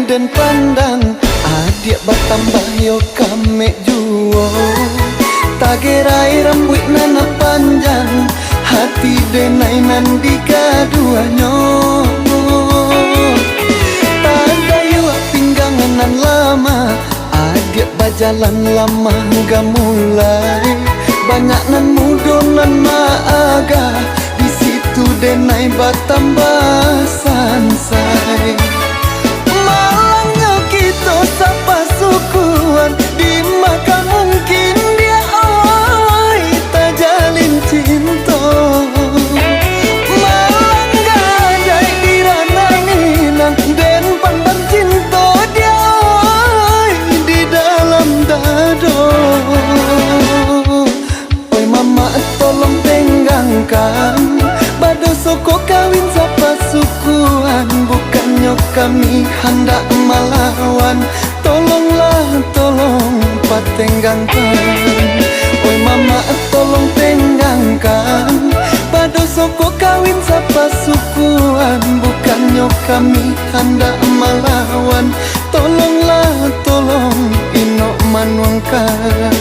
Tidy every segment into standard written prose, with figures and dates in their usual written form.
dan pandang adik batambah yo kame juo. Tagerai rambut nana panjang, hati denai nan digaduanyo. Tagayu pinggangan nan lama, adik bajalan lama gak mulai. Banyak nan mudo nan maaga, di situ denai batambah sansai. Malangnya kita sapa sukuan, di maka mungkin dia oi tak jalin cinta. Malang gadai di ranah minang, dan pandang cinta dia oi di dalam dado. Oi mama tolong tenggangkan, bado soko kawin sapa sukuan. Bukannya kami hendak melawan, tolonglah tolong patenggangkan. Oi mama tolong tenggangkan, bado soko kawin sapa sukuan. Bukannya kami hendak melawan, tolonglah tolong inok manuangkan.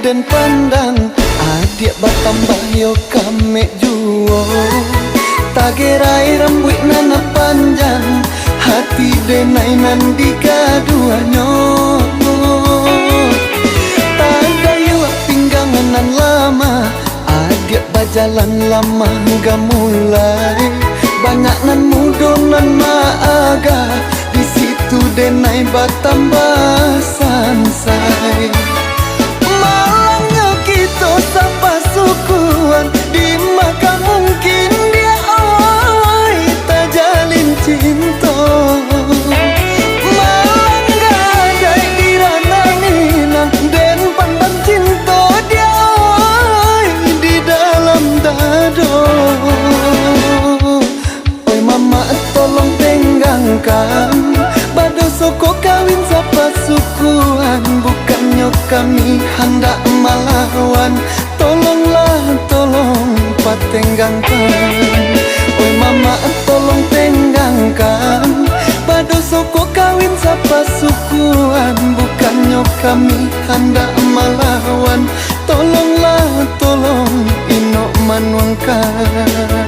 Dan pandang adik batambah yo kame juo. Tagerai rambut nana panjang, hati denai nan digaduanyo. Tagayu pinggangan nan lama, adik bajalan lama gak mulai. Banyak nan mudo nan maaga, di situ denai batambah sansai. Sapa sukuan, di maka mungkin dia oi tak jalin cinta. Malang gadai di ranah minang, dan pandang cinta dia oi di dalam dado. Oi mama tolong tenggangkan, bado soko kawin sapa sukuan. Bukannya kami hendak melawan, tolonglah tolong patenggangkan. Oi mama tolong tenggangkan, bado soko kawin sapa sukuan. Bukannya kami hendak melawan, tolonglah tolong inok manuangkan.